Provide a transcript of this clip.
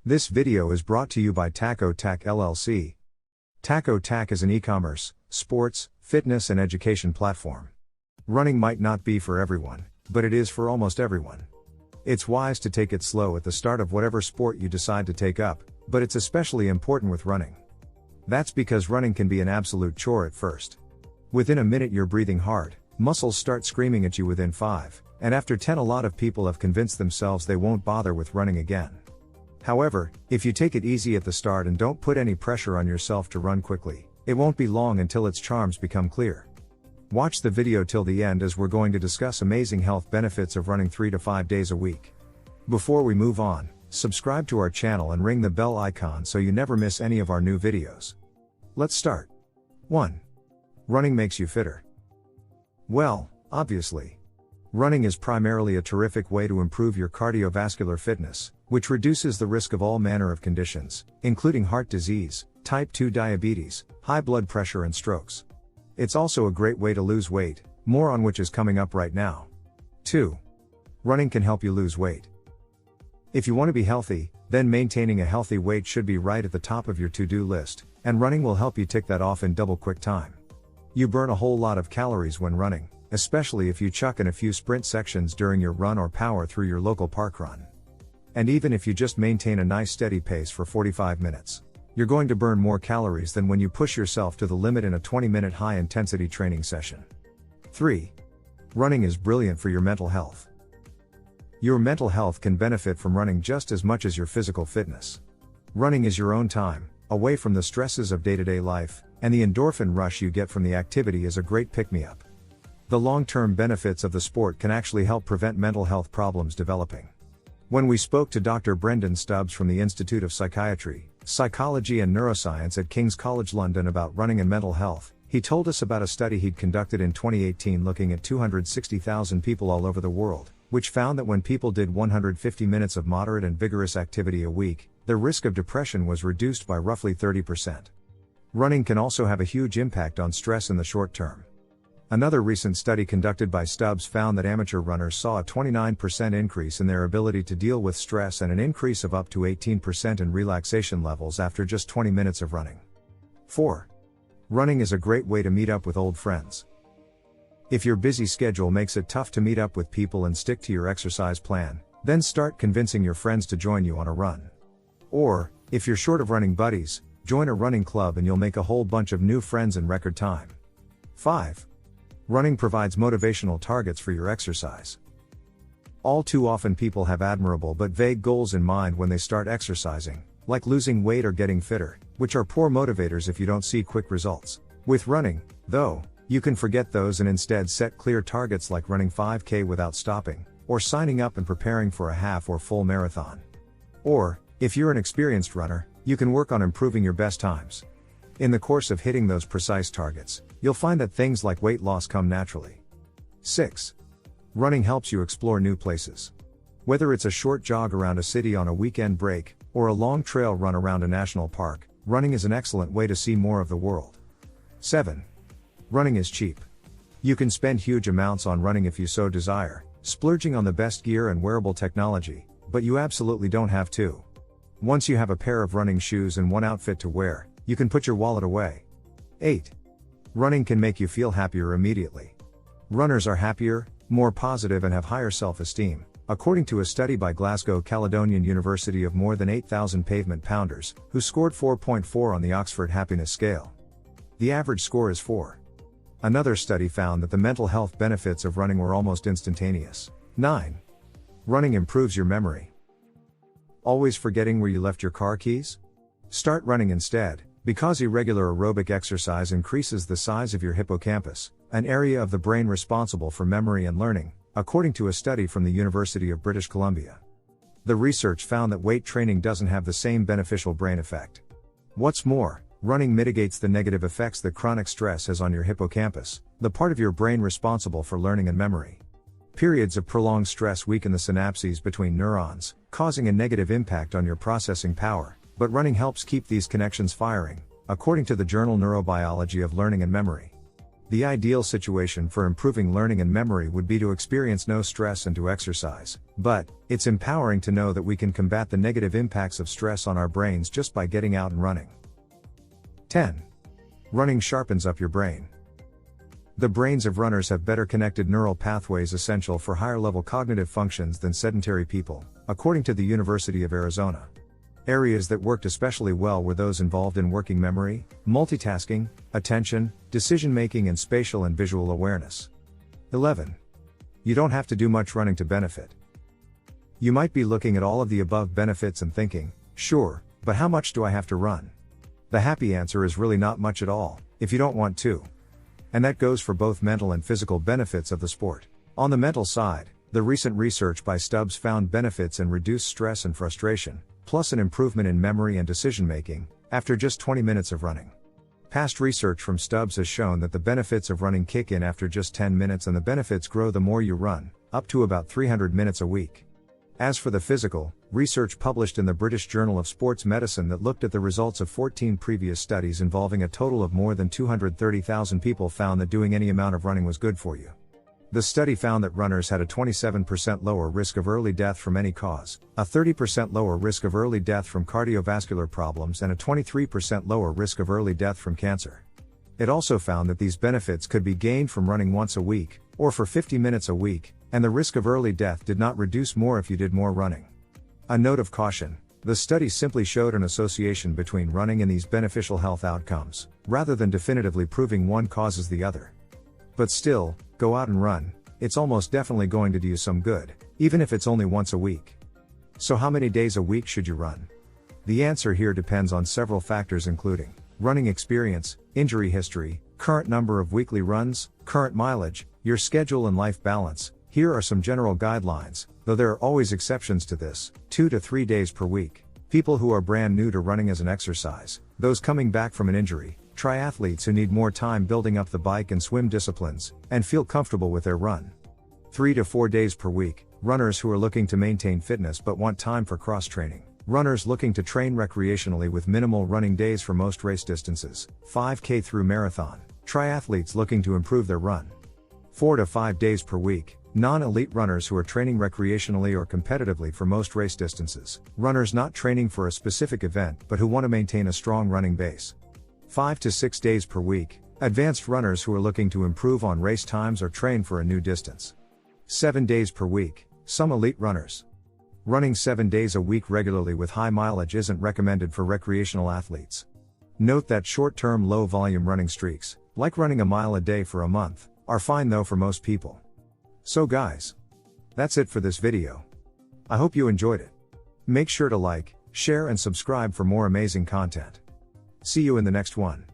This video is brought to you by Taco Tac LLC. Taco Tac is an e-commerce, sports, fitness and education platform. Running might not be for everyone, but it is for almost everyone. It's wise to take it slow at the start of whatever sport you decide to take up, but it's especially important with running. That's because running can be an absolute chore at first. Within a minute you're breathing hard, muscles start screaming at you within 5, and after 10 a lot of people have convinced themselves they won't bother with running again. However, if you take it easy at the start and don't put any pressure on yourself to run quickly, it won't be long until its charms become clear. Watch the video till the end as we're going to discuss amazing health benefits of running 3 to 5 days a week. Before we move on, subscribe to our channel and ring the bell icon so you never miss any of our new videos. Let's start. 1. Running makes you fitter. Well, obviously. Running is primarily a terrific way to improve your cardiovascular fitness, which reduces the risk of all manner of conditions, including heart disease, type 2 diabetes, high blood pressure and strokes. It's also a great way to lose weight, more on which is coming up right now. 2. Running can help you lose weight. If you want to be healthy, then maintaining a healthy weight should be right at the top of your to-do list, and running will help you tick that off in double quick time. You burn a whole lot of calories when running, especially if you chuck in a few sprint sections during your run or power through your local park run. And even if you just maintain a nice steady pace for 45 minutes, you're going to burn more calories than when you push yourself to the limit in a 20-minute high-intensity training session. 3. Running is brilliant for your mental health. Your mental health can benefit from running just as much as your physical fitness. Running is your own time, away from the stresses of day-to-day life, and the endorphin rush you get from the activity is a great pick-me-up. The long-term benefits of the sport can actually help prevent mental health problems developing. When we spoke to Dr. Brendan Stubbs from the Institute of Psychiatry, Psychology and Neuroscience at King's College London about running and mental health, he told us about a study he'd conducted in 2018 looking at 260,000 people all over the world, which found that when people did 150 minutes of moderate and vigorous activity a week, their risk of depression was reduced by roughly 30%. Running can also have a huge impact on stress in the short term. Another recent study conducted by Stubbs found that amateur runners saw a 29% increase in their ability to deal with stress and an increase of up to 18% in relaxation levels after just 20 minutes of running. 4. Running is a great way to meet up with old friends. If your busy schedule makes it tough to meet up with people and stick to your exercise plan, then start convincing your friends to join you on a run. Or, if you're short of running buddies, join a running club and you'll make a whole bunch of new friends in record time. 5. Running provides motivational targets for your exercise. All too often people have admirable but vague goals in mind when they start exercising, like losing weight or getting fitter, which are poor motivators if you don't see quick results. With running, though, you can forget those and instead set clear targets like running 5K without stopping, or signing up and preparing for a half or full marathon. Or, if you're an experienced runner, you can work on improving your best times. In the course of hitting those precise targets, you'll find that things like weight loss come naturally. 6. Running helps you explore new places. Whether it's a short jog around a city on a weekend break, or a long trail run around a national park, running is an excellent way to see more of the world. 7. Running is cheap. You can spend huge amounts on running if you so desire, splurging on the best gear and wearable technology, but you absolutely don't have to. Once you have a pair of running shoes and one outfit to wear, you can put your wallet away. 8. Running can make you feel happier immediately. Runners are happier, more positive and have higher self-esteem, according to a study by Glasgow Caledonian University of more than 8,000 pavement pounders, who scored 4.4 on the Oxford Happiness Scale. The average score is 4. Another study found that the mental health benefits of running were almost instantaneous. 9. Running improves your memory. Always forgetting where you left your car keys? Start running instead, because irregular aerobic exercise increases the size of your hippocampus, an area of the brain responsible for memory and learning, according to a study from the University of British Columbia. The research found that weight training doesn't have the same beneficial brain effect. What's more, running mitigates the negative effects that chronic stress has on your hippocampus, the part of your brain responsible for learning and memory. Periods of prolonged stress weaken the synapses between neurons, causing a negative impact on your processing power, but running helps keep these connections firing, according to the journal Neurobiology of Learning and Memory. The ideal situation for improving learning and memory would be to experience no stress and to exercise, But, it's empowering to know that we can combat the negative impacts of stress on our brains just by getting out and running. 10. Running sharpens up your brain. The brains of runners have better connected neural pathways essential for higher level cognitive functions than sedentary people, according to the University of Arizona. Areas that worked especially well were those involved in working memory, multitasking, attention, decision-making and spatial and visual awareness. 11. You don't have to do much running to benefit. You might be looking at all of the above benefits and thinking, sure, but how much do I have to run? The happy answer is really not much at all, if you don't want to. And that goes for both mental and physical benefits of the sport. On the mental side, the recent research by Stubbs found benefits in reduced stress and frustration, plus an improvement in memory and decision-making, after just 20 minutes of running. Past research from Stubbs has shown that the benefits of running kick in after just 10 minutes, and the benefits grow the more you run, up to about 300 minutes a week. As for the physical, research published in the British Journal of Sports Medicine that looked at the results of 14 previous studies involving a total of more than 230,000 people found that doing any amount of running was good for you. The study found that runners had a 27% lower risk of early death from any cause, a 30% lower risk of early death from cardiovascular problems, and a 23% lower risk of early death from cancer. It also found that these benefits could be gained from running once a week, or for 50 minutes a week, and the risk of early death did not reduce more if you did more running. A note of caution: the study simply showed an association between running and these beneficial health outcomes, rather than definitively proving one causes the other. But still, go out and run, it's almost definitely going to do you some good, even if it's only once a week. So how many days a week should you run? The answer here depends on several factors, including running experience, injury history, current number of weekly runs, current mileage, your schedule and life balance. Here are some general guidelines, though there are always exceptions to this: 2 to 3 days per week. People who are brand new to running as an exercise, those coming back from an injury, triathletes who need more time building up the bike and swim disciplines, and feel comfortable with their run. 3 to 4 days per week, runners who are looking to maintain fitness but want time for cross-training. Runners looking to train recreationally with minimal running days for most race distances, 5K through marathon. Triathletes looking to improve their run. 4 to 5 days per week, non-elite runners who are training recreationally or competitively for most race distances. Runners not training for a specific event but who want to maintain a strong running base. 5 to 6 days per week, advanced runners who are looking to improve on race times or train for a new distance. 7 days per week, some elite runners. Running 7 days a week regularly with high mileage isn't recommended for recreational athletes. Note that short-term low-volume running streaks, like running a mile a day for a month, are fine though for most people. So guys, that's it for this video. I hope you enjoyed it. Make sure to like, share and subscribe for more amazing content. See you in the next one.